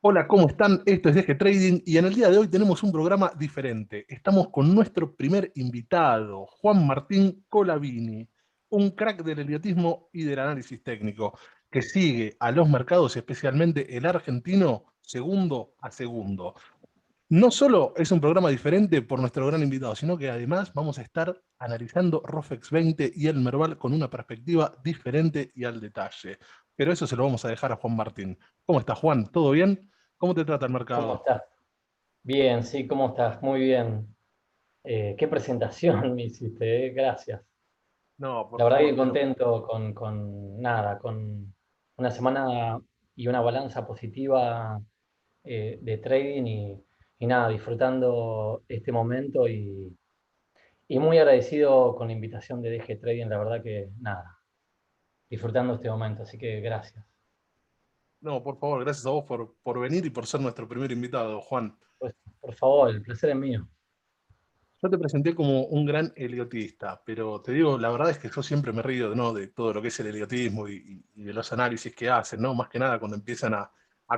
Hola, ¿cómo están? Esto es Eje Trading y en el día de hoy tenemos un programa diferente. Estamos con nuestro primer invitado, Juan Martín Colavini, un crack del idiotismo y del análisis técnico, que sigue a los mercados, especialmente el argentino, segundo a segundo. No solo es un programa diferente por nuestro gran invitado, sino que además vamos a estar analizando ROFEX 20 y el Merval con una perspectiva diferente y al detalle. Pero eso se lo vamos a dejar a Juan Martín. ¿Cómo estás, Juan? ¿Todo bien? ¿Cómo te trata el ¿Cómo mercado? estás? Bien, sí, ¿cómo estás? Muy bien. Qué presentación me hiciste, Gracias. No, por La verdad favor, que pero contento con nada, con una semana y una balanza positiva de trading y nada, disfrutando este momento y muy agradecido con la invitación de DG Trading, la verdad que nada, disfrutando este momento, así que gracias. no, por favor, gracias a vos por venir y por ser nuestro primer invitado, Juan. Pues, por favor, el placer es mío. Yo te presenté como un gran heliotista, pero te digo, la verdad es que yo siempre me río, ¿no?, de todo lo que es el heliotismo y de los análisis que hacen, ¿no? Más que nada cuando empiezan a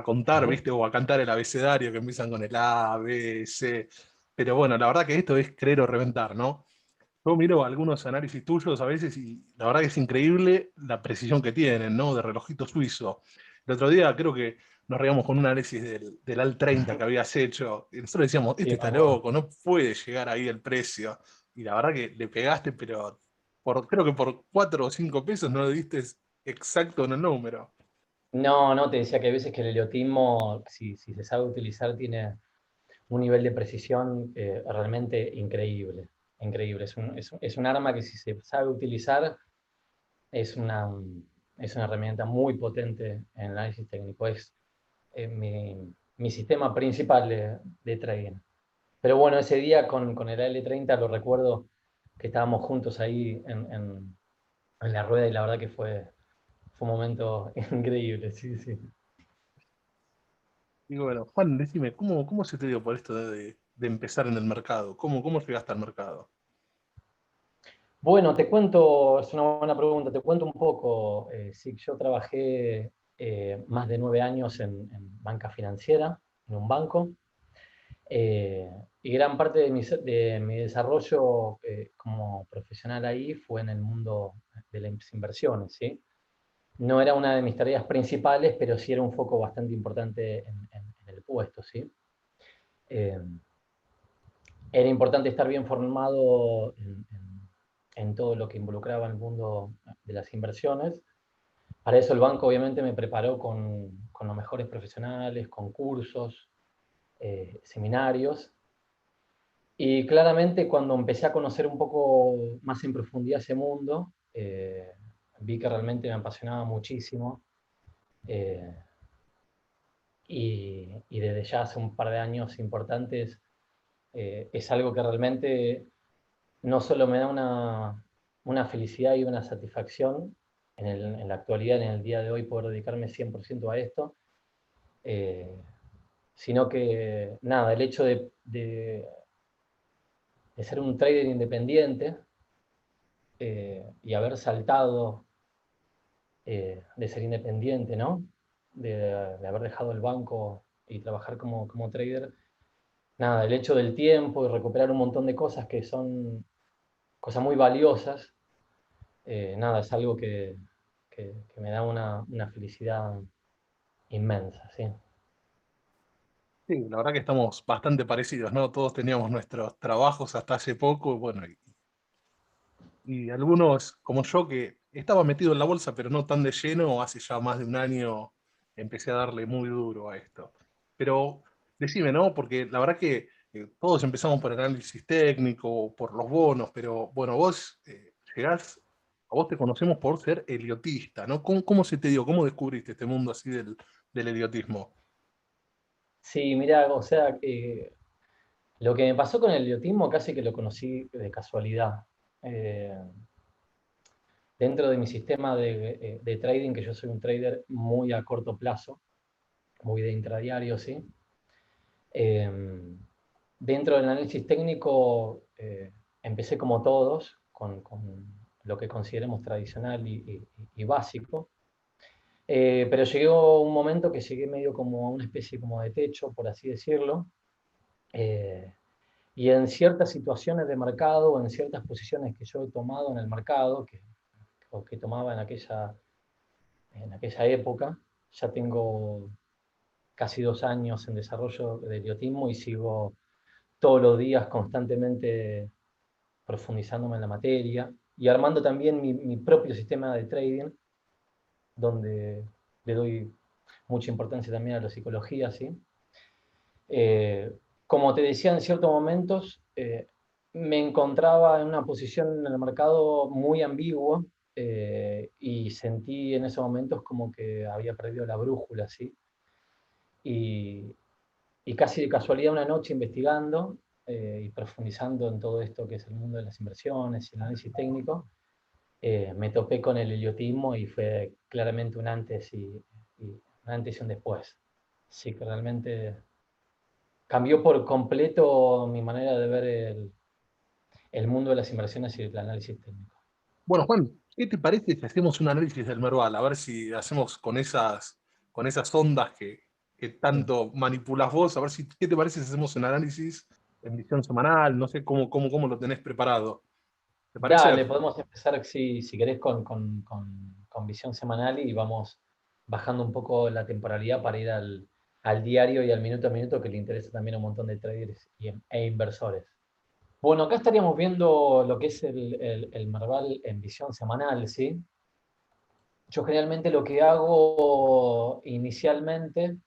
contar, Ujú. ¿viste? O a cantar el abecedario, que empiezan con el A, B, C. Pero bueno, la verdad que esto es creer o reventar, ¿no? Yo miro algunos análisis tuyos a veces y la verdad que es increíble la precisión que tienen, ¿no? De relojito suizo. El otro día creo que nos reíamos con un análisis del AL 30 que habías hecho y nosotros decíamos, Sí, este me está acuerdo. loco, no puede llegar ahí el precio. Y la verdad que le pegaste, pero creo que por 4 o 5 pesos no le diste exacto en el número. No, no, te decía que hay veces que el heliotismo, si se sabe utilizar, tiene un nivel de precisión realmente increíble. Increíble. Es un arma que si se sabe utilizar es una herramienta muy potente en el análisis técnico. Es mi sistema principal de trading. Pero bueno, ese día con el L30 lo recuerdo que estábamos juntos ahí en la rueda y la verdad que fue un momento increíble, sí, sí. Y bueno, Juan, decime, ¿cómo se te dio por esto de empezar en el mercado? ¿Cómo llegaste al mercado? Bueno, te cuento, es una buena pregunta, te cuento un poco. Sí, yo trabajé más de 9 años en banca financiera, en un banco, eh, y gran parte de mi desarrollo como profesional ahí fue en el mundo de las inversiones, ¿sí? No era una de mis tareas principales, pero sí era un foco bastante importante en el puesto, ¿sí? Eh, Era importante estar bien formado en todo lo que involucraba el mundo de las inversiones. Para eso el banco obviamente me preparó con los mejores profesionales, con cursos, seminarios. Y claramente cuando empecé a conocer un poco más en profundidad ese mundo, vi que realmente me apasionaba muchísimo. eh, y desde ya hace un par de años importantes es algo que realmente no solo me da una felicidad y una satisfacción en la actualidad, en el día de hoy, poder dedicarme 100% a esto, eh, sino que, nada, el hecho de ser un trader independiente y haber saltado de ser independiente, ¿no? De haber dejado el banco y trabajar como trader, nada, el hecho del tiempo y recuperar un montón de cosas que son cosas muy valiosas, nada, es algo que me da una felicidad inmensa, ¿sí? Sí, la verdad que estamos bastante parecidos, ¿no? Todos teníamos nuestros trabajos hasta hace poco, bueno, y algunos, como yo, que estaba metido en la bolsa, pero no tan de lleno, hace ya más de un año empecé a darle muy duro a esto. Pero decime, ¿no? Porque la verdad que todos empezamos por el análisis técnico, por los bonos, pero bueno, vos llegás, a vos te conocemos por ser heliotista, ¿no? ¿Cómo se te dio? ¿Cómo descubriste este mundo así del heliotismo? Sí, mira, o sea, lo que me pasó con el idiotismo casi que lo conocí de casualidad. Eh, Dentro de mi sistema de trading, que yo soy un trader muy a corto plazo, muy de intradiario, ¿sí? Eh, Dentro del análisis técnico, empecé como todos, con lo que consideremos tradicional y básico. Pero llegó un momento que llegué medio como a una especie como de techo, por así decirlo. Eh, y en ciertas situaciones de mercado o en ciertas posiciones que yo he tomado en el mercado, o que tomaba en aquella época, ya tengo casi 2 años en desarrollo de idiotismo y sigo todos los días constantemente profundizándome en la materia y armando también mi propio sistema de trading, donde le doy mucha importancia también a la psicología, ¿sí? Eh, Como te decía, en ciertos momentos me encontraba en una posición en el mercado muy ambigua, y sentí en esos momentos como que había perdido la brújula, ¿sí? Y, y casi de casualidad una noche investigando y profundizando en todo esto que es el mundo de las inversiones y el análisis técnico, me topé con el idiotismo y fue claramente un antes y un después. Sí, que realmente cambió por completo mi manera de ver el mundo de las inversiones y el análisis técnico. Bueno, Juan, ¿qué te parece si hacemos un análisis del Merval? A ver si hacemos con esas ondas que Sí. tanto manipulas vos, a ver si, ¿qué te parece si hacemos un análisis en visión semanal? No sé cómo lo tenés preparado. ¿Te parece? Dale, podemos empezar, si querés, con visión semanal y vamos bajando un poco la temporalidad para ir al diario y al minuto a minuto, que le interesa también a un montón de traders e inversores. Bueno, acá estaríamos viendo lo que es el Merval en visión semanal, ¿sí? Yo generalmente lo que hago inicialmente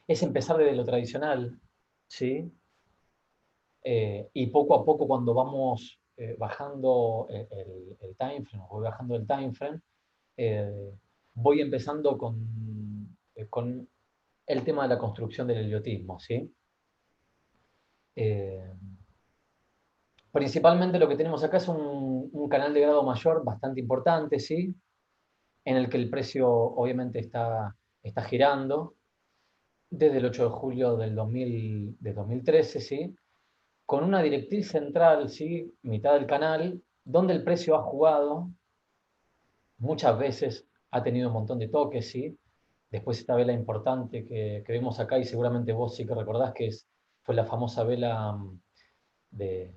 es empezar desde lo tradicional, ¿sí? Y poco a poco cuando vamos bajando el time frame, voy bajando el time frame, eh, voy empezando con el tema de la construcción del heliotismo, ¿sí? Eh, Principalmente lo que tenemos acá es un canal de grado mayor bastante importante, ¿sí? En el que el precio obviamente está girando desde el 8 de julio de 2013, ¿sí? Con una directriz central, ¿sí? Mitad del canal, donde el precio ha jugado muchas veces, ha tenido un montón de toques, ¿sí? Después esta vela importante que vemos acá, y seguramente vos sí que recordás, fue la famosa vela de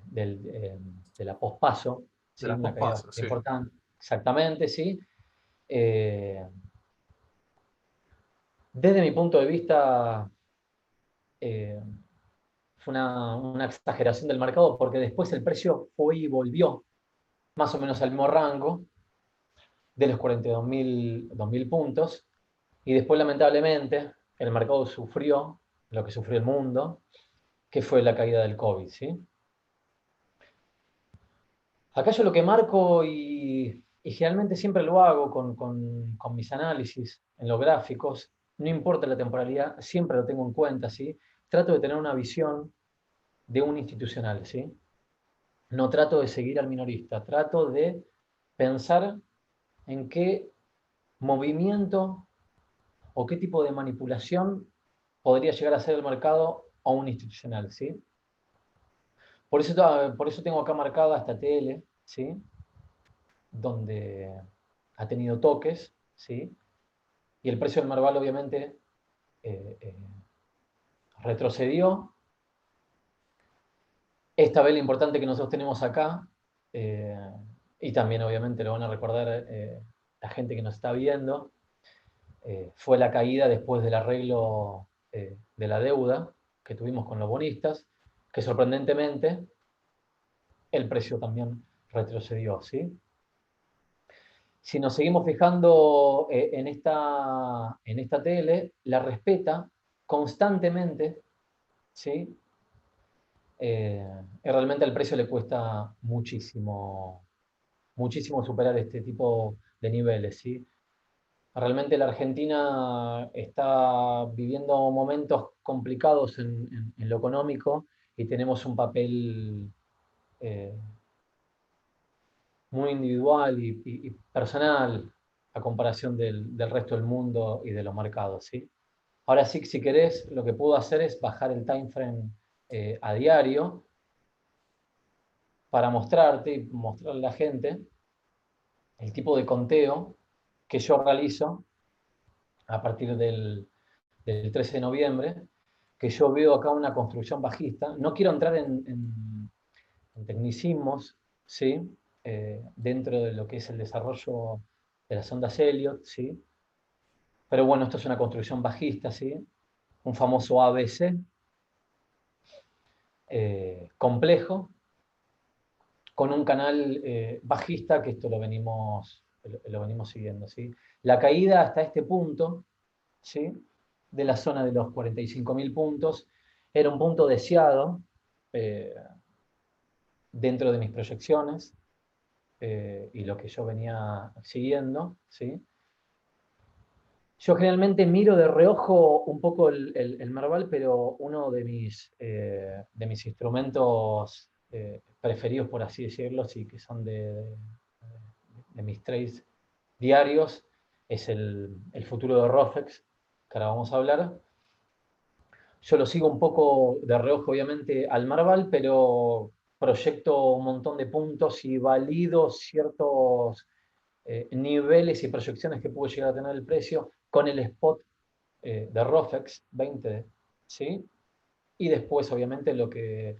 la pospaso, De ¿sí? las Una caída pospasos, bastante sí. importante, exactamente, ¿sí? Eh, Desde mi punto de vista, eh, fue una exageración del mercado porque después el precio fue y volvió más o menos al mismo rango de los 42.000 puntos y después lamentablemente el mercado sufrió lo que sufrió el mundo, que fue la caída del COVID, ¿sí? Acá yo lo que marco y generalmente siempre lo hago con mis análisis en los gráficos, no importa la temporalidad, siempre lo tengo en cuenta, ¿sí? Trato de tener una visión de un institucional, ¿sí? No trato de seguir al minorista, trato de pensar en qué movimiento o qué tipo de manipulación podría llegar a ser el mercado o un institucional, ¿sí? Por eso tengo acá marcada esta TL, ¿sí? Donde ha tenido toques, ¿sí? Y el precio del Merval obviamente eh, eh, retrocedió. Esta vela importante que nosotros tenemos acá, eh, y también obviamente lo van a recordar la gente que nos está viendo, fue la caída después del arreglo de la deuda que tuvimos con los bonistas, que sorprendentemente el precio también retrocedió, ¿sí? Si nos seguimos fijando en esta tele, la respeta constantemente, ¿sí? Y realmente al precio le cuesta muchísimo, muchísimo superar este tipo de niveles, ¿sí? Realmente la Argentina está viviendo momentos complicados en lo económico y tenemos un papel eh, muy individual y personal a comparación del resto del mundo y de los mercados, ¿sí? Ahora sí, si querés, lo que puedo hacer es bajar el time frame a diario para mostrarte y mostrarle a la gente el tipo de conteo que yo realizo a partir del 13 de noviembre, que yo veo acá una construcción bajista. No quiero entrar en tecnicismos, ¿sí? Dentro de lo que es el desarrollo de las ondas Elliott, ¿sí? Pero bueno, esto es una construcción bajista, ¿sí? Un famoso ABC, complejo, con un canal bajista, que esto lo venimos siguiendo, ¿sí? La caída hasta este punto, ¿sí? De la zona de los 45.000 puntos, era un punto deseado eh, dentro de mis proyecciones y lo que yo venía siguiendo, ¿sí? Yo generalmente miro de reojo un poco el Merval, pero uno de mis instrumentos preferidos, por así decirlo, sí, que son de mis trades diarios, es el futuro de Rofex, que ahora vamos a hablar. Yo lo sigo un poco de reojo, obviamente, al Merval, pero proyecto un montón de puntos y valido ciertos niveles y proyecciones que puede llegar a tener el precio con el spot de Rofex 20, ¿sí? Y después, obviamente, lo que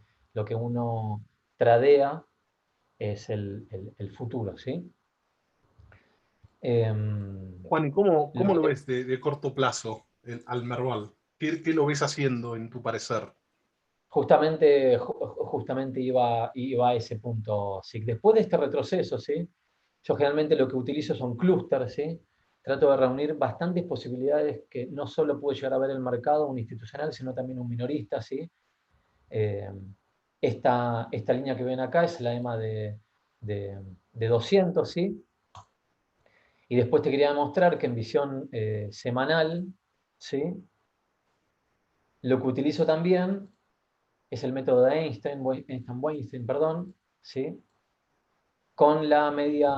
uno tradea es el futuro, ¿sí? Juan, ¿y cómo Lo lo que- ves de corto plazo al Merval? ¿Qué lo ves haciendo, en tu parecer? justamente iba a ese punto, sí. Después de este retroceso, ¿sí? Yo generalmente lo que utilizo son clústeres, ¿sí? Trato de reunir bastantes posibilidades que no solo puede llegar a ver el mercado, un institucional, sino también un minorista, ¿sí? Eh, esta línea que ven acá es la EMA de 200, ¿sí? Y después te quería mostrar que en visión semanal, ¿sí? Lo que utilizo también es el método de Einstein-Weinstein, perdón, ¿sí? Con la media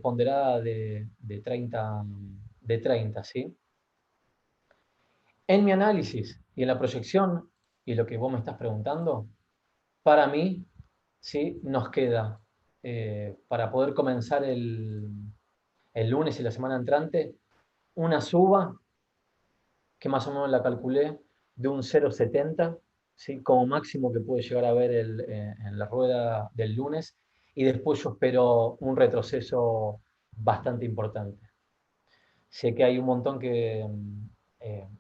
ponderada de 30, ¿sí? En mi análisis y en la proyección, y lo que vos me estás preguntando, para mí, ¿sí? Nos queda para poder comenzar el lunes y la semana entrante una suba que más o menos la calculé de un 0,70, ¿sí? Como máximo que puede llegar a ver en la rueda del lunes, y después yo espero un retroceso bastante importante. Sé que hay un montón de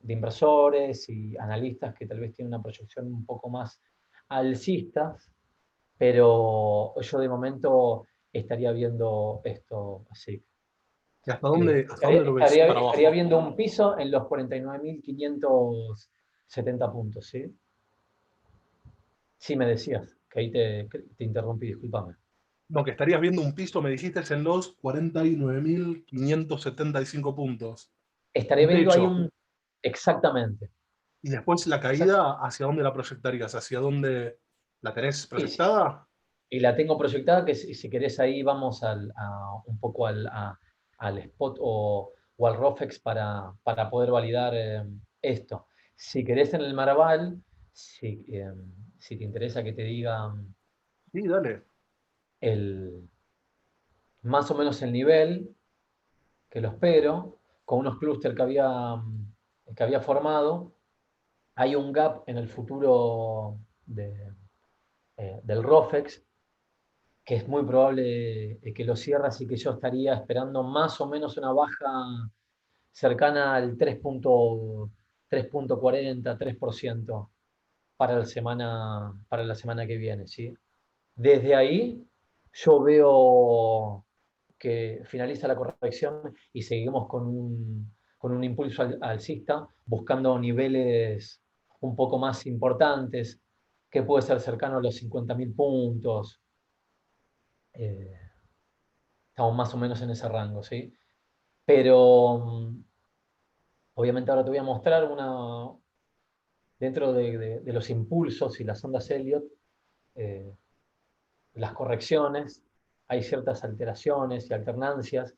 inversores y analistas que tal vez tienen una proyección un poco más alcistas, pero yo de momento estaría viendo esto así. ¿Y hasta Estaría, dónde lo ves estaría, para estaría abajo? viendo un piso en los 49.570 puntos, ¿sí? Sí, me decías, que ahí te interrumpí, discúlpame. No, que estarías viendo un piso, me dijiste, en los 49.575 puntos. Estaré Un viendo ahí techo. un... Exactamente. Y después la Exact- caída, ¿hacia dónde la proyectarías? ¿Hacia dónde la tenés y, proyectada? y la tengo proyectada, que si querés ahí vamos un poco al spot o al ROFEX para poder validar esto. Si querés en el Marval, si te interesa que te diga Sí, dale. el, más o menos el nivel, que lo espero, con unos clústeres que había formado, hay un gap en el futuro del ROFEX, que es muy probable que lo cierre, así que yo estaría esperando más o menos una baja cercana al 3.40, 3% para la semana que viene, ¿sí? Desde ahí yo veo que finaliza la corrección y seguimos con un impulso alcista, buscando niveles un poco más importantes, que puede ser cercano a los 50.000 puntos. Eh, Estamos más o menos en ese rango, ¿sí? Pero obviamente ahora te voy a mostrar dentro de los impulsos y las ondas Elliott, eh, las correcciones, hay ciertas alteraciones y alternancias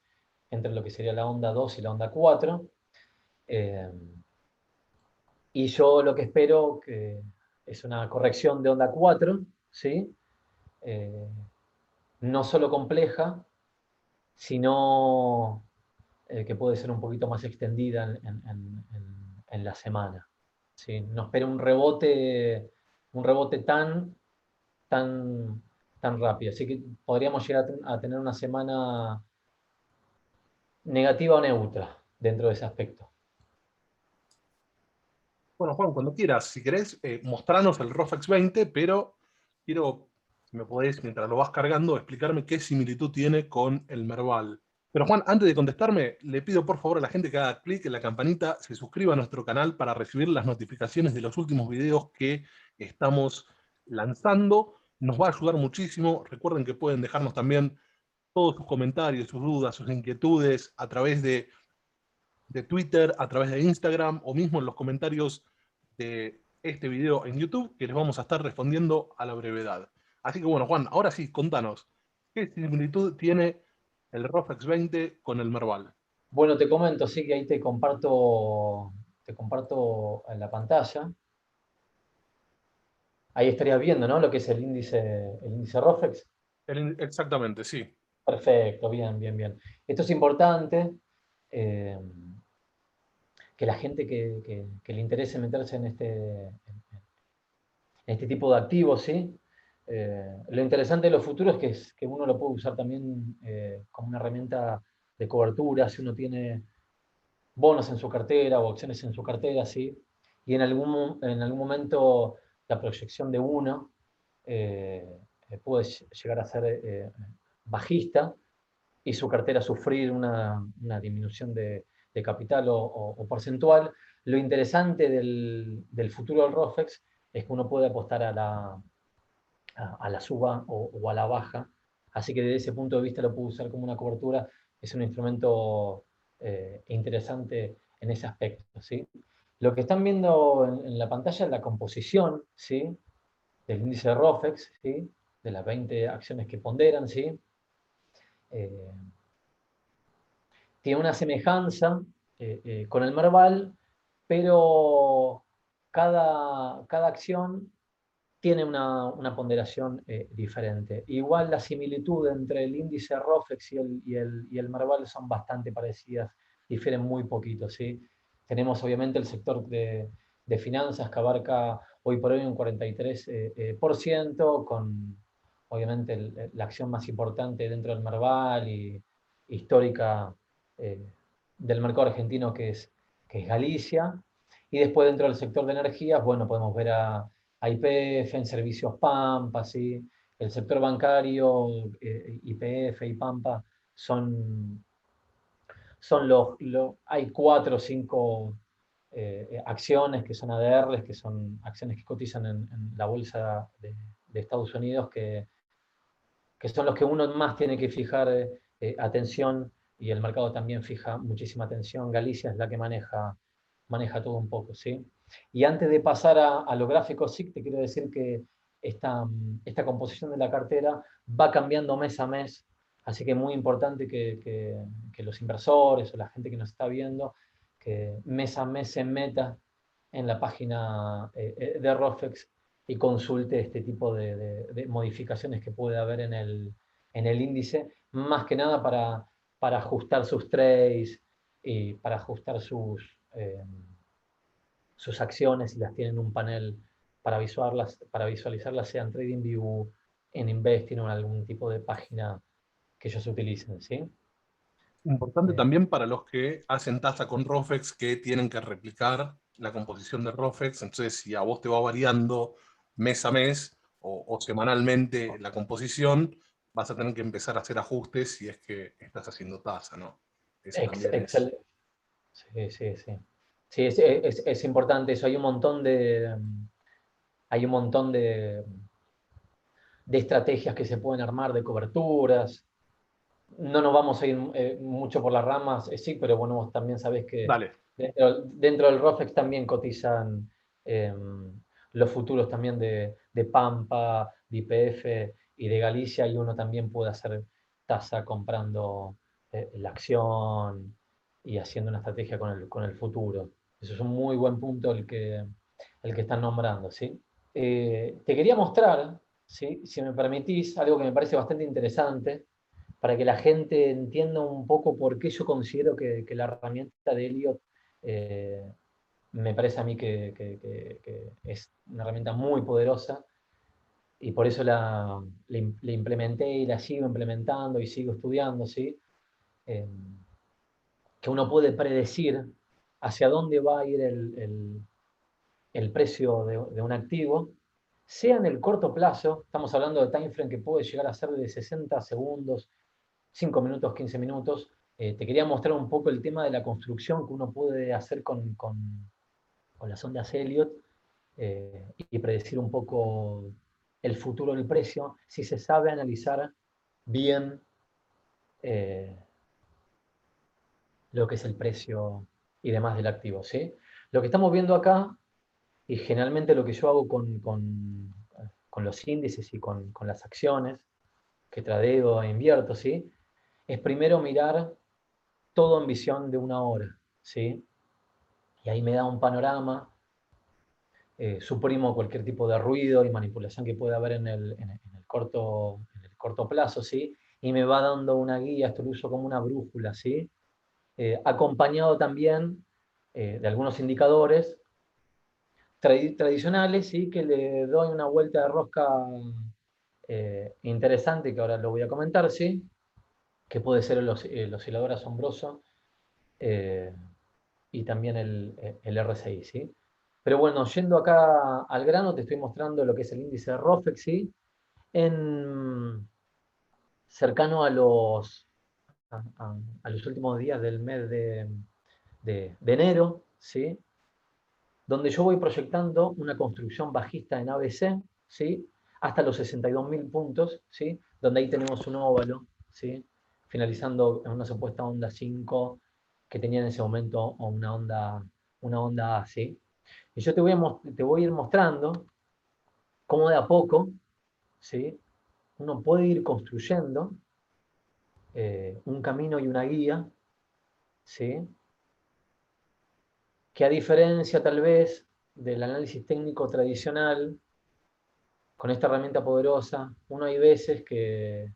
entre lo que sería la onda 2 y la onda 4. eh, y yo lo que espero que es una corrección de onda 4, ¿sí? Eh, no solo compleja, sino que puede ser un poquito más extendida en la semana. ¿Sí? No espera un rebote tan rápido. Así que podríamos llegar a tener una semana negativa o neutra dentro de ese aspecto. Bueno, Juan, cuando quieras, si querés, mostranos el ROFEX 20, pero quiero, si me podés, mientras lo vas cargando, explicarme qué similitud tiene con el Merval. Pero Juan, antes de contestarme, le pido por favor a la gente que haga clic en la campanita, se suscriba a nuestro canal para recibir las notificaciones de los últimos videos que estamos lanzando. Nos va a ayudar muchísimo. Recuerden que pueden dejarnos también todos sus comentarios, sus dudas, sus inquietudes a través de Twitter, a través de Instagram o mismo en los comentarios de este video en YouTube, que les vamos a estar respondiendo a la brevedad. Así que bueno, Juan, ahora sí, contanos, ¿qué similitud tiene el ROFEX 20 con el Merval? Bueno, te comento, sí, que ahí te comparto en la pantalla. Ahí estarías viendo, ¿no? Lo que es el índice ROFEX. Exactamente, sí. Perfecto, bien, bien, bien. Esto es importante, eh, que la gente que le interese meterse en este tipo de activos, ¿sí? Lo interesante de los futuros es que uno lo puede usar también como una herramienta de cobertura, si uno tiene bonos en su cartera o acciones en su cartera, ¿sí? Y en algún momento la proyección de uno puede llegar a ser bajista y su cartera sufrir una disminución de capital o porcentual. Lo interesante del futuro del ROFEX es que uno puede apostar a la suba o a la baja. Así que desde ese punto de vista lo puedo usar como una cobertura. Es un instrumento interesante en ese aspecto, ¿sí? Lo que están viendo en la pantalla es la composición, ¿sí? Del índice de ROFEX, ¿sí? De las 20 acciones que ponderan, ¿sí? Eh, Tiene una semejanza con el Merval, pero cada acción tiene una ponderación diferente. Igual la similitud entre el índice ROFEX y el Merval son bastante parecidas, difieren muy poquito, ¿sí? Tenemos obviamente el sector de finanzas que abarca hoy por hoy un 43%, con obviamente la acción más importante dentro del Merval y histórica eh, del mercado argentino que es Galicia. Y después dentro del sector de energías, bueno, podemos ver a YPF en servicios Pampa, ¿sí? El sector bancario, YPF y Pampa son, hay 4 o 5 acciones que son ADRs, que son acciones que cotizan en la bolsa de Estados Unidos, que son los que uno más tiene que fijar atención, y el mercado también fija muchísima atención. Galicia es la que maneja todo un poco, ¿sí? Y antes de pasar a los gráficos SIC, te quiero decir que esta composición de la cartera va cambiando mes a mes, así que es muy importante que los inversores o la gente que nos está viendo, que mes a mes se meta en la página de ROFEX y consulte este tipo de modificaciones que puede haber en el índice, más que nada para ajustar sus trades y para ajustar sus acciones, y las tienen en un panel para visualizarlas, sea en TradingView, en Investing o en algún tipo de página que ellos utilicen, ¿sí? Importante Eh, también para los que hacen tasa con ROFEX, que tienen que replicar la composición de ROFEX. Entonces, si a vos te va variando mes a mes o semanalmente la composición, vas a tener que empezar a hacer ajustes si es que estás haciendo tasa, ¿no? Eso también es Excel. Sí, sí, sí. Sí, es importante eso. Hay un montón de estrategias que se pueden armar, de coberturas. No nos vamos a ir mucho por las ramas, sí, pero bueno, vos también sabés que Dale. dentro del ROFEX también cotizan eh, los futuros también de Pampa, de YPF y de Galicia, y uno también puede hacer tasa comprando la acción y haciendo una estrategia con el futuro. Eso es un muy buen punto el que están nombrando, ¿sí? Te quería mostrar, ¿sí? Si me permitís, algo que me parece bastante interesante. para que la gente entienda un poco por qué yo considero que la herramienta de Elliot me parece a mí que es una herramienta muy poderosa, y por eso la implementé y la sigo implementando y sigo estudiando, ¿sí? Que uno puede predecir hacia dónde va a ir el precio de un activo, sea en el corto plazo, estamos hablando de time frame que puede llegar a ser de 60 segundos, 5 minutos, 15 minutos. Te quería mostrar un poco el tema de la construcción que uno puede hacer con las ondas Elliot, y predecir un poco el futuro del precio, si se sabe analizar bien eh, lo que es el precio y demás del activo, ¿sí? Lo que estamos viendo acá, y generalmente lo que yo hago con los índices y con las acciones que tradeo e invierto, ¿sí? Es primero mirar todo en visión de una hora, ¿sí? Y ahí me da un panorama, suprimo cualquier tipo de ruido y manipulación que pueda haber en el corto plazo, ¿sí? Y me va dando una guía, esto lo uso como una brújula, ¿sí? Acompañado también de algunos indicadores tradicionales, ¿sí? Que le doy una vuelta de rosca interesante, que ahora lo voy a comentar, ¿sí? Que puede ser el oscilador asombroso, y también el RSI, ¿sí? Pero bueno, yendo acá al grano, te estoy mostrando lo que es el índice de ROFEX, ¿sí? Cercano a los últimos días del mes de enero, ¿sí? Donde yo voy proyectando una construcción bajista en ABC, ¿sí? Hasta los 62.000 puntos, ¿sí? Donde ahí tenemos un óvalo, ¿sí? Finalizando en una supuesta onda 5 que tenía en ese momento, o una onda A, ¿sí? Y yo te voy a ir mostrando cómo de a poco, ¿sí? Uno puede ir construyendo un camino y una guía, ¿sí? Que a diferencia tal vez del análisis técnico tradicional, con esta herramienta poderosa, uno hay veces que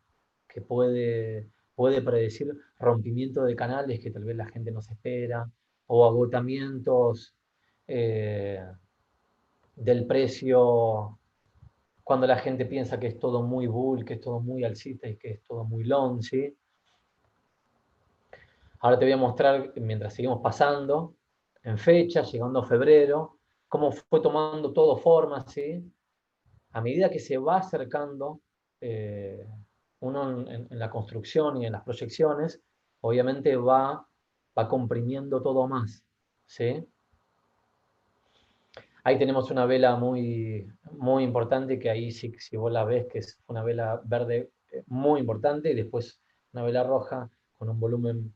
puede predecir rompimiento de canales que tal vez la gente no se espera, o agotamientos del precio cuando la gente piensa que es todo muy bull, que es todo muy alcista y que es todo muy long, ¿sí? Ahora te voy a mostrar, mientras seguimos pasando, en fecha, llegando a febrero, cómo fue tomando todo forma, ¿sí? A medida que se va acercando uno en la construcción y en las proyecciones, obviamente va comprimiendo todo más, ¿sí? Ahí tenemos una vela muy, muy importante, que ahí si vos la ves, que es una vela verde muy importante, y después una vela roja con un volumen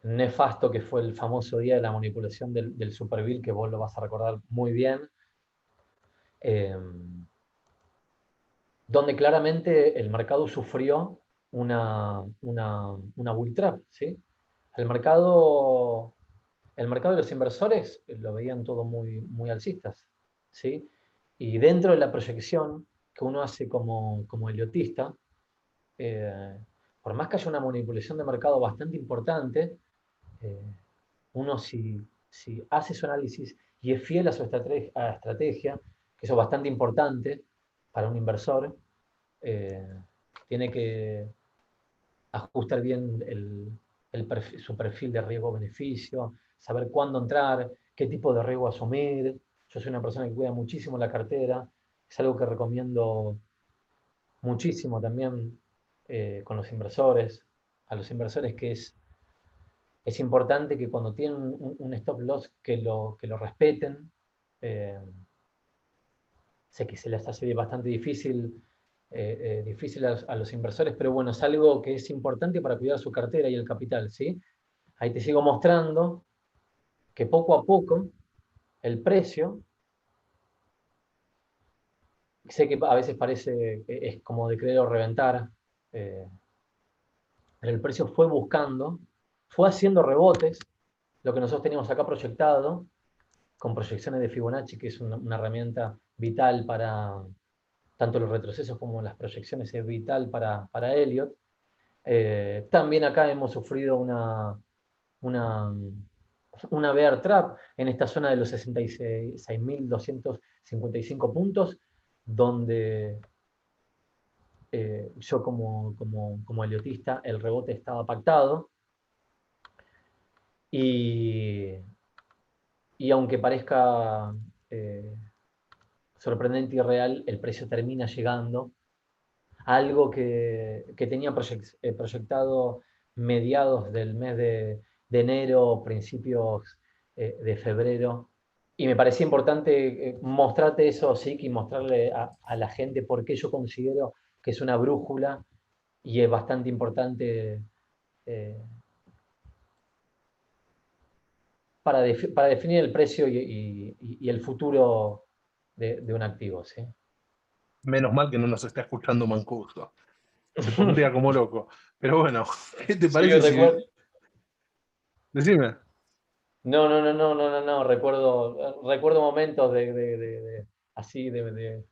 nefasto, que fue el famoso día de la manipulación del Superbill, que vos lo vas a recordar muy bien, donde claramente el mercado sufrió una bull trap, ¿sí? El mercado, el mercado de los inversores lo veían todo muy, muy alcistas, ¿sí? Y dentro de la proyección que uno hace como eliotista, eh, por más que haya una manipulación de mercado bastante importante, eh, uno si hace su análisis y es fiel a su estrategia, que eso es bastante importante para un inversor, tiene que ajustar bien su perfil de riesgo-beneficio, saber cuándo entrar, qué tipo de riesgo asumir. Yo soy una persona que cuida muchísimo la cartera, es algo que recomiendo muchísimo también con los inversores, a los inversores, que es importante que cuando tienen un stop loss que lo respeten. Eh, Sé que se les hace bastante difícil a los inversores, pero bueno, es algo que es importante para cuidar su cartera y el capital, ¿sí? Ahí te sigo mostrando que poco a poco el precio, sé que a veces parece que es como de querer o reventar, eh, pero el precio fue haciendo rebotes, lo que nosotros teníamos acá proyectado, con proyecciones de Fibonacci, que es una herramienta vital para tanto los retrocesos como las proyecciones, es vital para Elliott. También acá hemos sufrido una, una bear trap en esta zona de los 66.255 puntos, donde yo como eliotista, el rebote estaba pactado, y, y aunque parezca sorprendente y real, el precio termina llegando a algo que tenía proyectado mediados del mes de enero, principios de febrero. Y me parecía importante mostrarte eso, sí, y mostrarle a la gente por qué yo considero que es una brújula y es bastante importante eh, para definir el precio y el futuro de un activo, ¿sí? Menos mal que no nos está escuchando Mancuso. Se pondría como loco. Pero bueno, ¿qué te Sí, parece si... recuerdo. Decime. No, no, no, no, no, no, no. Recuerdo momentos así de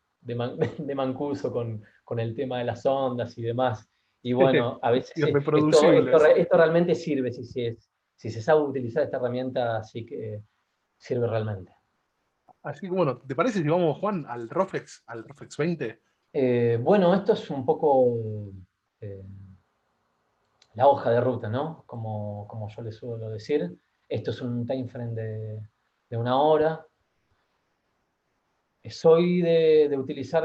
Mancuso con el tema de las ondas y demás. Y bueno, a veces Irreproducibles. esto realmente sirve, si se sabe utilizar esta herramienta, sí que sirve realmente. Así que bueno, ¿te parece si vamos, Juan, al Rofex 20? Bueno, esto es un poco eh, la hoja de ruta, ¿no? Como yo les suelo decir. Esto es un time frame de 1 hora. Soy de utilizar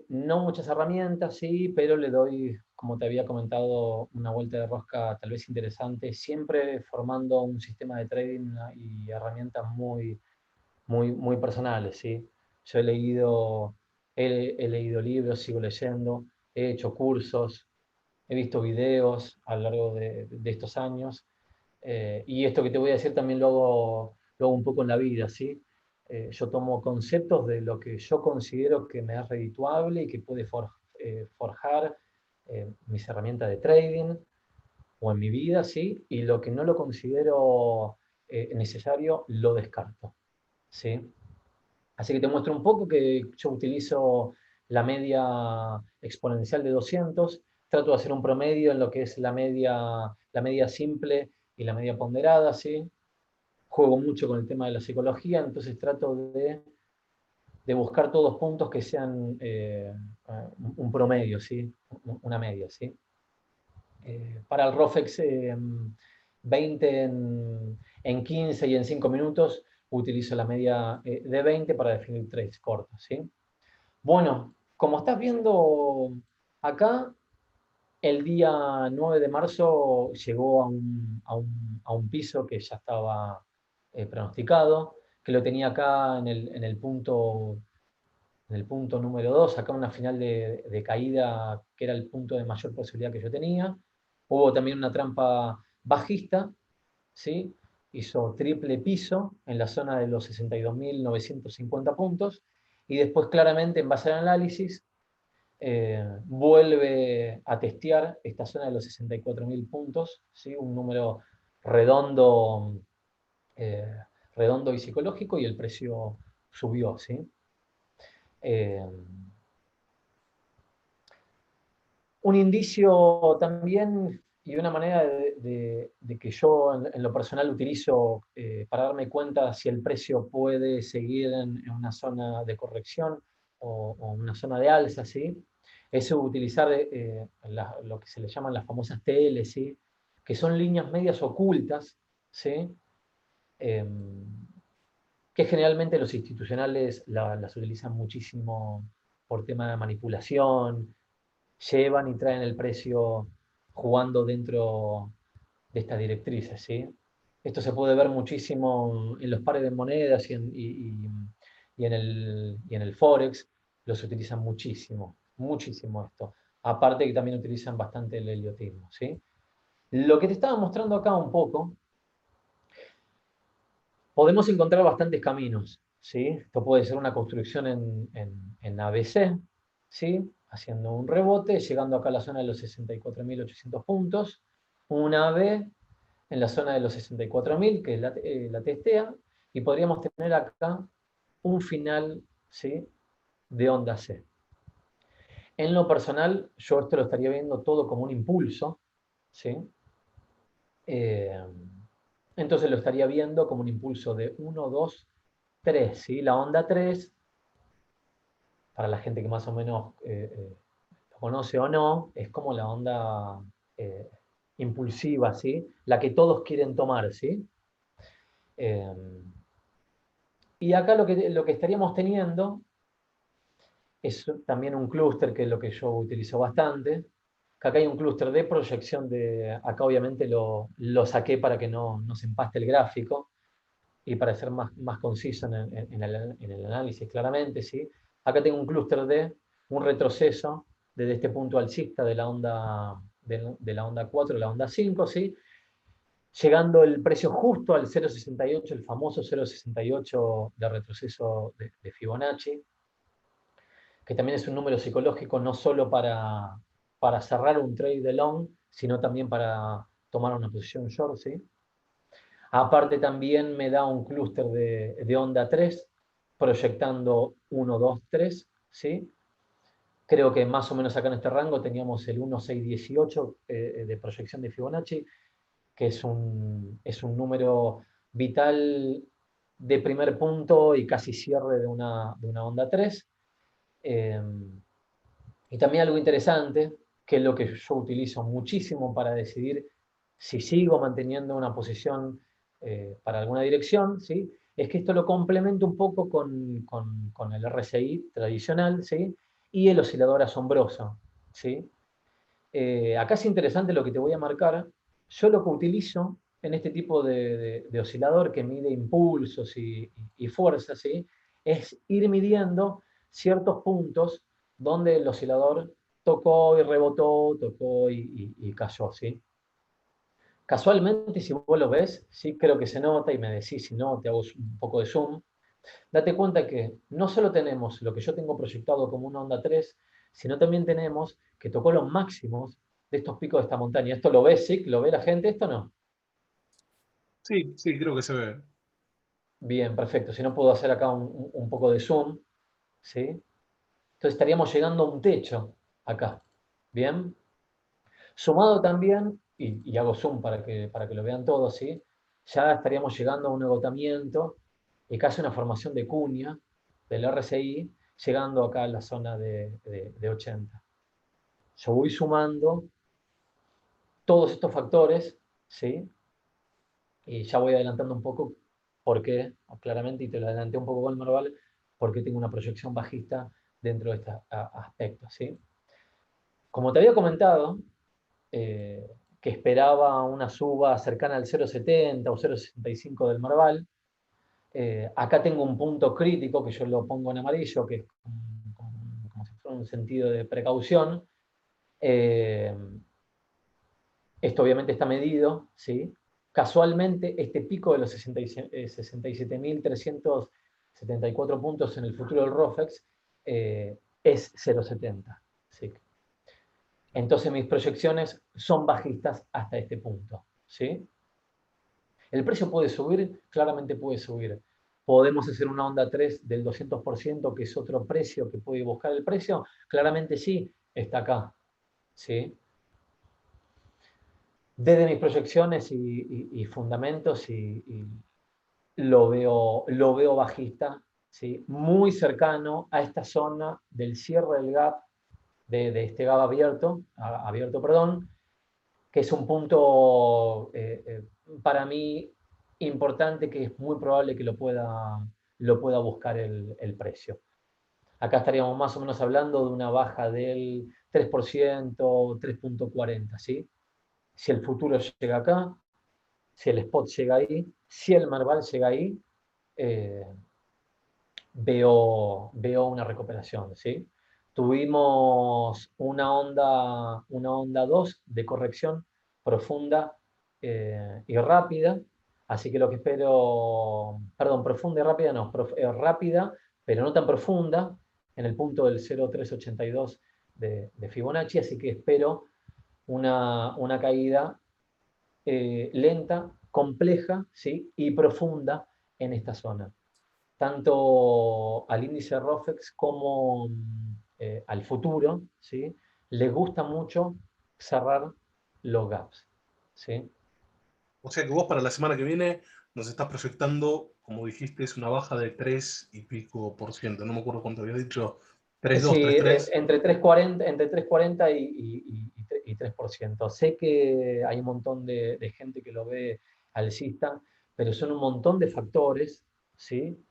no muchas herramientas, sí, pero le doy, como te había comentado, una vuelta de rosca tal vez interesante, siempre formando un sistema de trading y herramientas muy personales, ¿sí? Yo he leído libros, sigo leyendo, he hecho cursos, he visto videos a lo largo de estos años, y esto que te voy a decir también lo hago un poco en la vida, ¿sí? Yo tomo conceptos de lo que yo considero que me es redituable y que puede forjar mis herramientas de trading o en mi vida, ¿sí? Y lo que no lo considero necesario, lo descarto, ¿sí? Así que te muestro un poco que yo utilizo la media exponencial de 200, trato de hacer un promedio en lo que es la media simple y la media ponderada, ¿sí? Juego mucho con el tema de la psicología, entonces trato de buscar todos puntos que sean un promedio, ¿sí? Una media, ¿sí? Para el ROFEX 20 en 15 y en 5 minutos utilizo la media de 20 para definir trades cortos, ¿sí? Bueno, como estás viendo acá, el día 9 de marzo llegó a un piso que ya estaba pronosticado, que lo tenía acá en el punto número 2, acá una final de caída que era el punto de mayor posibilidad que yo tenía. Hubo también una trampa bajista, ¿sí? Hizo triple piso en la zona de los 62.950 puntos, y después claramente en base al análisis vuelve a testear esta zona de los 64.000 puntos, ¿sí? Un número redondo, eh, redondo y psicológico, y el precio subió, ¿sí? Eh, un indicio también y una manera de que yo en lo personal utilizo para darme cuenta si el precio puede seguir en una zona de corrección o una zona de alza, ¿sí? Es utilizar lo que se le llaman las famosas TL, ¿sí? Que son líneas medias ocultas, ¿sí? Eh, que generalmente los institucionales las utilizan muchísimo por tema de manipulación, llevan y traen el precio jugando dentro de estas directrices, ¿sí? Esto se puede ver muchísimo en los pares de monedas y en el Forex, los utilizan muchísimo, muchísimo esto. Aparte que también utilizan bastante el heliotismo, ¿sí? Lo que te estaba mostrando acá un poco, podemos encontrar bastantes caminos, ¿sí? Esto puede ser una construcción en ABC, ¿sí? Haciendo un rebote, llegando acá a la zona de los 64.800 puntos, una B en la zona de los 64.000, que es la testea, y podríamos tener acá un final, ¿sí? De onda C. En lo personal, yo esto lo estaría viendo todo como un impulso, ¿sí? Eh, entonces lo estaría viendo como un impulso de 1, 2, 3, ¿sí? La onda 3, para la gente que más o menos lo conoce o no, es como la onda eh, impulsiva, ¿sí? La que todos quieren tomar, ¿sí? Eh, y acá lo que estaríamos teniendo es también un clúster, que es lo que yo utilizo bastante. Que acá hay un clúster de proyección acá obviamente lo saqué para que no se empaste el gráfico y para ser más conciso en el análisis claramente, ¿sí? Acá tengo un clúster de un retroceso desde este punto alcista de la onda 4 a la onda 5, ¿sí? Llegando el precio justo al 0,68, el famoso 0,68 de retroceso de Fibonacci, que también es un número psicológico no solo para cerrar un trade de long, sino también para tomar una posición short, ¿sí? Aparte también me da un clúster de onda 3, proyectando 1, 2, 3, ¿sí? Creo que más o menos acá en este rango teníamos el 1,618 de proyección de Fibonacci, que es un número vital de primer punto y casi cierre de una onda 3. Eh, y también algo interesante, que es lo que yo utilizo muchísimo para decidir si sigo manteniendo una posición para alguna dirección, ¿sí? Es que esto lo complemento un poco con el RSI tradicional, ¿sí? Y el oscilador asombroso, ¿sí? Acá es interesante lo que te voy a marcar. Yo lo que utilizo en este tipo de oscilador que mide impulsos y fuerzas, ¿sí? Es ir midiendo ciertos puntos donde el oscilador tocó y rebotó, tocó y cayó, ¿sí? Casualmente, si vos lo ves, sí creo que se nota, y me decís si no, te hago un poco de zoom. Date cuenta que no solo tenemos lo que yo tengo proyectado como una onda 3, sino también tenemos que tocó los máximos de estos picos de esta montaña. ¿Esto lo ves, sí? ¿Lo ve la gente? ¿Esto no? Sí, sí, creo que se ve. Bien, perfecto. Si no, puedo hacer acá un poco de zoom, ¿sí? Entonces estaríamos llegando a un techo acá. Bien. Sumado también, y hago zoom para que lo vean todos, ¿sí? Ya estaríamos llegando a un agotamiento y casi una formación de cuña del RSI, llegando acá a la zona de 80. Yo voy sumando todos estos factores, ¿sí? Y ya voy adelantando un poco por qué, claramente, y te lo adelanté un poco con el Merval, porque tengo una proyección bajista dentro de estos aspectos, ¿sí? Como te había comentado, que esperaba una suba cercana al 0,70 o 0,65 del Merval. Acá tengo un punto crítico que yo lo pongo en amarillo, que es como si fuera un sentido de precaución. Eh, Esto obviamente está medido, ¿sí? Casualmente, este pico de los 67.374 puntos en el futuro del ROFEX es 0,70, ¿sí? Entonces mis proyecciones son bajistas hasta este punto, ¿sí? El precio puede subir, claramente puede subir. ¿Podemos hacer una onda 3 del 200%, que es otro precio que puede buscar el precio? Claramente sí, está acá, ¿sí? Desde mis proyecciones y fundamentos lo veo bajista, ¿sí? Muy cercano a esta zona del cierre del gap, de este gap abierto, perdón, que es un punto para mí importante, que es muy probable que lo pueda buscar el precio. Acá estaríamos más o menos hablando de una baja del 3%, 3,40, ¿sí? Si el futuro llega acá, si el spot llega ahí, si el Merval llega ahí, eh, veo una recuperación, ¿sí? Tuvimos una onda 2 de corrección profunda y rápida, así que lo que espero, perdón, profunda y rápida no, rápida, pero no tan profunda, en el punto del 0,382 de Fibonacci, así que espero una caída lenta, compleja, ¿sí? Y profunda en esta zona, tanto al índice ROFEX como al futuro, ¿sí? Les gusta mucho cerrar los gaps, ¿sí? O sea que vos para la semana que viene nos estás proyectando, como dijiste, es una baja de 3 y pico por ciento. No me acuerdo cuánto habías dicho. 3,2, Sí, 3,3. entre 3,40 y 3%. Sé que hay un montón de gente que lo ve alcista, pero son un montón de factores, ¿sí?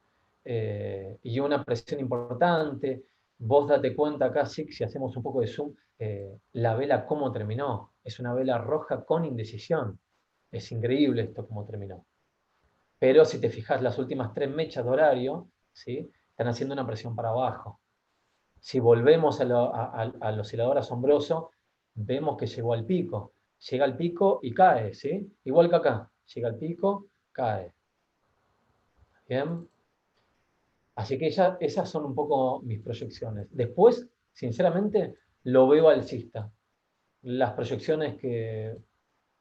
Y una presión importante. Vos date cuenta acá, sí, si hacemos un poco de zoom, la vela cómo terminó. Es una vela roja con indecisión. Es increíble esto cómo terminó. Pero si te fijas, las últimas 3 mechas de horario, ¿sí? Están haciendo una presión para abajo. Si volvemos al oscilador asombroso, vemos que llegó al pico. Llega al pico y cae, ¿sí? Igual que acá. Llega al pico, cae. ¿Bien? Así que esas son un poco mis proyecciones. Después, sinceramente, lo veo alcista. Las proyecciones que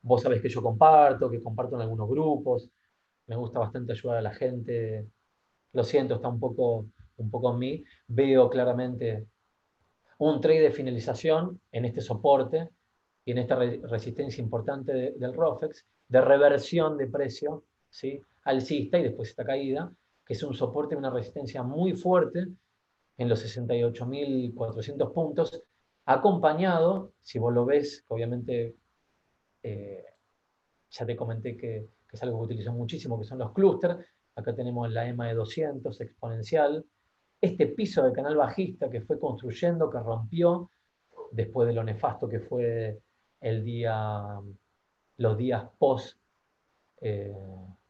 vos sabés que yo comparto, que comparto en algunos grupos, me gusta bastante ayudar a la gente. Lo siento, está un poco en mí. Veo claramente un trade de finalización en este soporte y en esta resistencia importante del ROFEX, de reversión de precio, ¿sí? Alcista y después esta caída, que es un soporte y una resistencia muy fuerte en los 68.400 puntos, acompañado, si vos lo ves, que obviamente eh, ya te comenté que es algo que utilizo muchísimo, que son los clústeres. Acá tenemos la EMA de 200 exponencial. Este piso de canal bajista que fue construyendo, que rompió después de lo nefasto que fue los días post eh,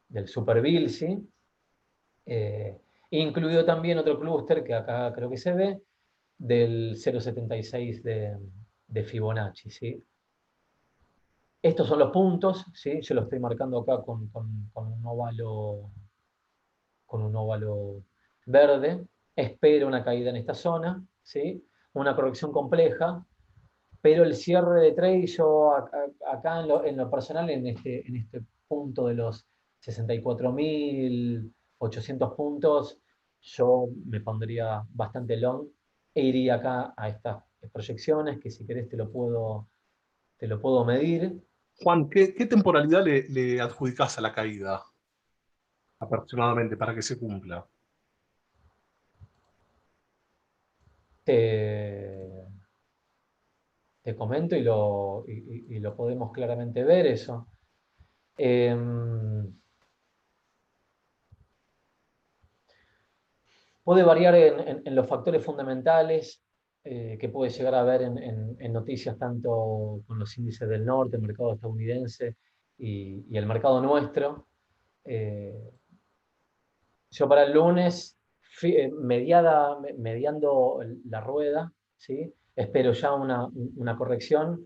del Super Bill, ¿sí? Incluido también otro clúster que acá creo que se ve, del 0,76 de Fibonacci, ¿sí? Estos son los puntos, ¿sí? Yo lo estoy marcando acá con un óvalo verde. Espero una caída en esta zona, ¿sí? Una corrección compleja, pero el cierre de trade yo acá en lo personal, en este punto de los 64.800 puntos, yo me pondría bastante long e iría acá a estas proyecciones que si querés te lo puedo medir. Juan, ¿qué temporalidad le adjudicás a la caída aproximadamente para que se cumpla? Te, te comento y lo podemos claramente ver eso. Puede variar en los factores fundamentales que puede llegar a ver en noticias tanto con los índices del norte, el mercado estadounidense y el mercado nuestro. Eh, yo para el lunes, mediando la rueda, ¿sí? Espero ya una corrección.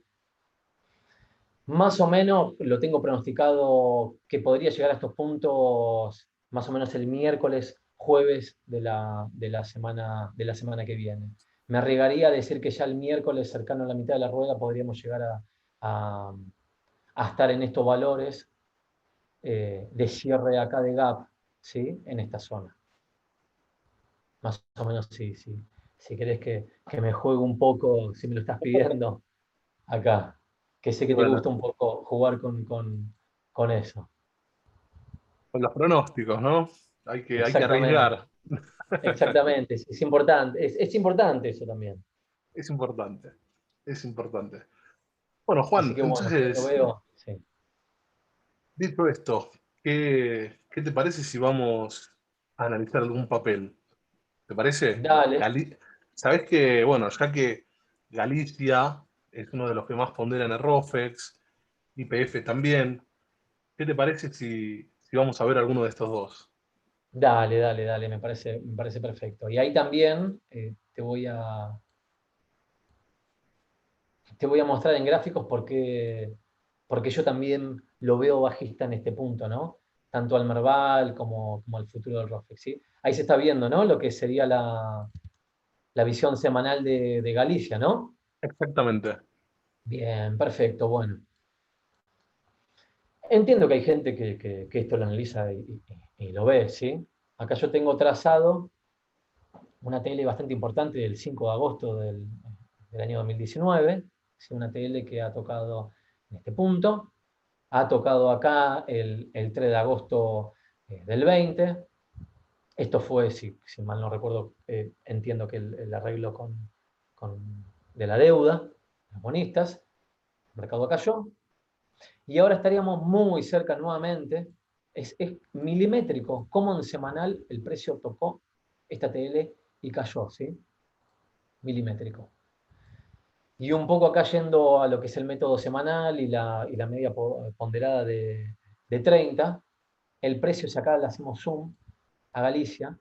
Más o menos lo tengo pronosticado que podría llegar a estos puntos más o menos el miércoles, jueves de la semana que viene. Me arriesgaría a decir que ya el miércoles, cercano a la mitad de la rueda, podríamos llegar a- a estar en estos valores de cierre acá de gap, ¿sí? En esta zona. Más o menos, sí, sí. Si querés que me juegue un poco, si me lo estás pidiendo, acá. Que sé que te Bueno, gusta un poco jugar con eso. con los pronósticos, ¿no? Hay que Exactamente, arriesgar. exactamente. Es importante, es importante eso también. Es importante, es importante. Bueno, Así Juan, que bueno, yo lo entonces, veo. Sí. dicho esto, ¿qué te parece si vamos a analizar algún papel? ¿Te parece? Dale, Sabés que, bueno, ya que Galicia es uno de los que más ponderan el ROFEX, YPF también, ¿qué te parece si vamos a ver alguno de estos dos? dale, dale, dale, me parece perfecto. Y ahí también te voy a mostrar en gráficos porque yo también lo veo bajista en este punto, ¿no? Tanto al Merval como al futuro del ROFEX, ¿sí? Ahí se está viendo, ¿no? Lo que sería la visión semanal de Galicia, ¿no? Exactamente. Bien, perfecto, bueno. Entiendo que hay gente que esto lo analiza y lo ve, ¿sí? Acá yo tengo trazado una TL bastante importante del 5 de agosto del año 2019, ¿sí? Una TL que ha tocado en este punto. Ha tocado acá el 3 de agosto del 20. Esto fue, si mal no recuerdo, entiendo que el arreglo de la deuda, los bonistas, el mercado cayó, y ahora estaríamos muy cerca nuevamente, es milimétrico, como en semanal el precio tocó esta TL y cayó, ¿sí? Milimétrico. Y un poco acá yendo a lo que es el método semanal y la media ponderada de 30, el precio, si acá le hacemos zoom a Galicia,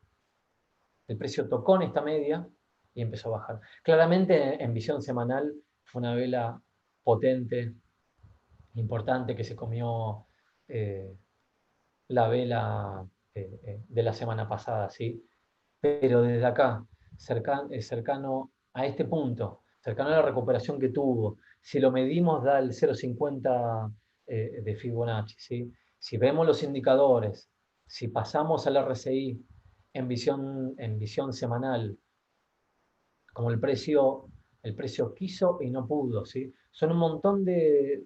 el precio tocó en esta media y empezó a bajar. Claramente en visión semanal fue una vela potente, importante, que se comió la vela de la semana pasada, ¿sí? Pero desde acá, cercano a este punto, cercano a la recuperación que tuvo, si lo medimos da el 0,50 de Fibonacci, ¿sí? Si vemos los indicadores, si pasamos al RSI en visión semanal, como el precio quiso y no pudo, ¿sí? Son un montón de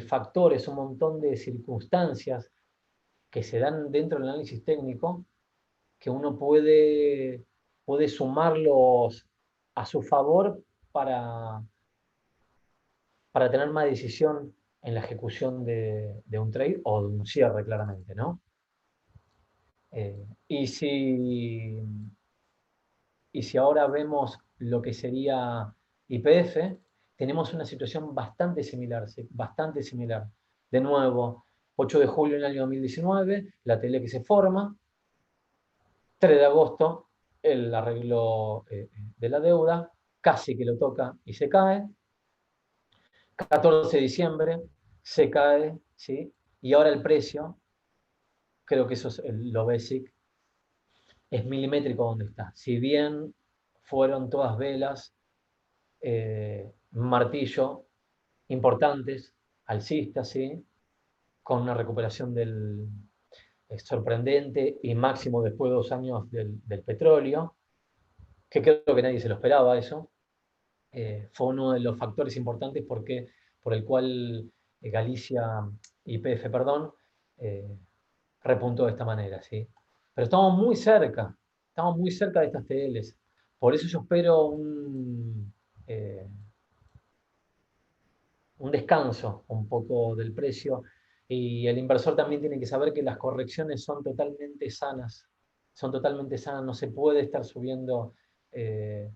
factores, un montón de circunstancias que se dan dentro del análisis técnico que uno puede sumarlos a su favor para, para tener más decisión en la ejecución de un trade o de un cierre, claramente, ¿no? Y si ahora vemos lo que sería YPF, tenemos una situación bastante similar, ¿sí? Bastante similar. De nuevo, 8 de julio del año 2019, la tele que se forma, 3 de agosto, el arreglo de la deuda, casi que lo toca y se cae. 14 de diciembre, se cae, ¿sí? Y ahora el precio, creo que eso es lo basic, es milimétrico donde está. Si bien fueron todas velas, martillo, importantes, alcistas, ¿sí? Con una recuperación sorprendente y máximo después de 2 años del petróleo, que creo que nadie se lo esperaba eso. Fue uno de los factores importantes por el cual Galicia, YPF, perdón, eh, repuntó de esta manera, ¿sí? Pero estamos muy cerca de estas TLs. Por eso yo espero un descanso un poco del precio, y el inversor también tiene que saber que las correcciones son totalmente sanas, no se puede estar subiendo eh,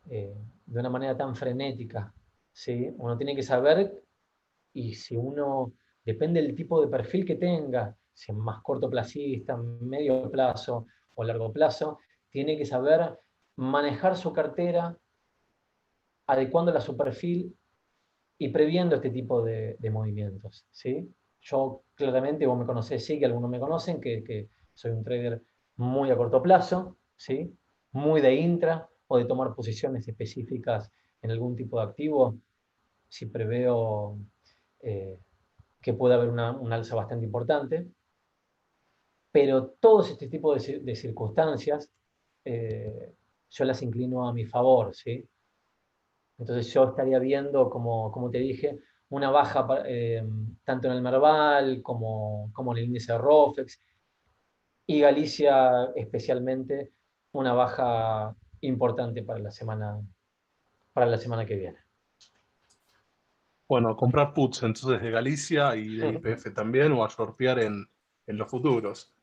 de una manera tan frenética, ¿sí? Uno tiene que saber, y si uno, depende del tipo de perfil que tenga, si es más cortoplacista, medio plazo o largo plazo, tiene que saber manejar su cartera adecuándola a su perfil y previendo este tipo de movimientos, ¿sí? Yo claramente, vos me conocés, sí, que algunos me conocen, que soy un trader muy a corto plazo, ¿sí? Muy de intra o de tomar posiciones específicas en algún tipo de activo, si preveo que puede haber un alza bastante importante, pero todos este tipo de circunstancias yo las inclino a mi favor, ¿sí? Entonces yo estaría viendo, como te dije, una baja tanto en el Merval como en el índice de ROFEX, y Galicia especialmente una baja importante para la semana que viene. Bueno, comprar puts entonces de Galicia y de YPF también, o a shortear en los futuros.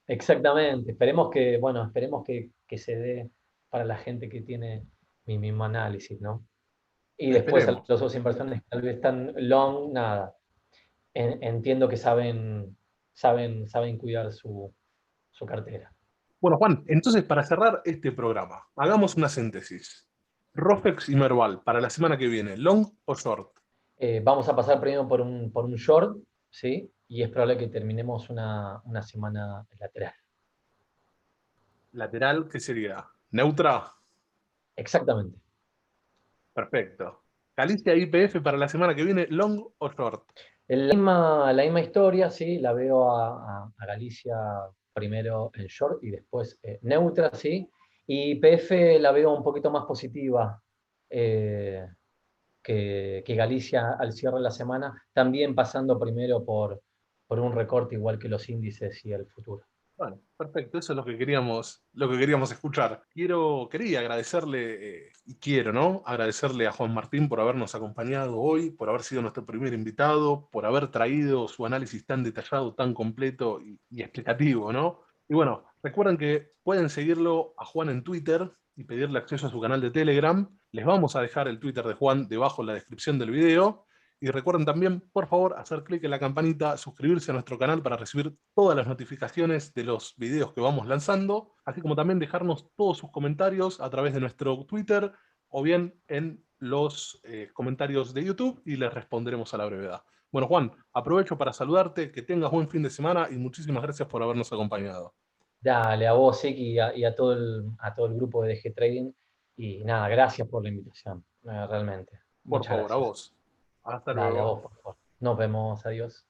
Exactamente. Esperemos que se dé para la gente que tiene mi mismo análisis, ¿no? Y después a los Esperemos. dos inversores que tal vez están long, nada. Entiendo que saben cuidar su cartera. Bueno, Juan, entonces para cerrar este programa, hagamos una síntesis. Rofex y Merval para la semana que viene, ¿long o short? Vamos a pasar primero por un short, ¿sí? Y es probable que terminemos una semana lateral. Lateral, ¿qué sería? ¿Neutra? Exactamente. Perfecto. Galicia YPF para la semana que viene, ¿long o short? La misma historia, ¿sí? La veo a Galicia primero en short y después neutra, ¿sí? Y PF la veo un poquito más positiva. que Galicia al cierre de la semana, también pasando primero por un recorte igual que los índices y el futuro. Bueno, perfecto, eso es lo que queríamos escuchar. Quería agradecerle, y quiero, ¿no? Agradecerle a Juan Martín por habernos acompañado hoy, por haber sido nuestro primer invitado, por haber traído su análisis tan detallado, tan completo y explicativo, ¿no? Y bueno, recuerden que pueden seguirlo a Juan en Twitter y pedirle acceso a su canal de Telegram. Les vamos a dejar el Twitter de Juan debajo en la descripción del video. Y recuerden también, por favor, hacer clic en la campanita, suscribirse a nuestro canal para recibir todas las notificaciones de los videos que vamos lanzando, así como también dejarnos todos sus comentarios a través de nuestro Twitter o bien en los comentarios de YouTube y les responderemos a la brevedad. Bueno, Juan, aprovecho para saludarte, que tengas buen fin de semana y muchísimas gracias por habernos acompañado. Dale, a vos, Seki, y a todo el grupo de DG Trading. Y nada, gracias por la invitación, realmente. Por Muchas favor, a gracias. vos. Hasta Dale, a luego. vos, por favor. Nos vemos, adiós.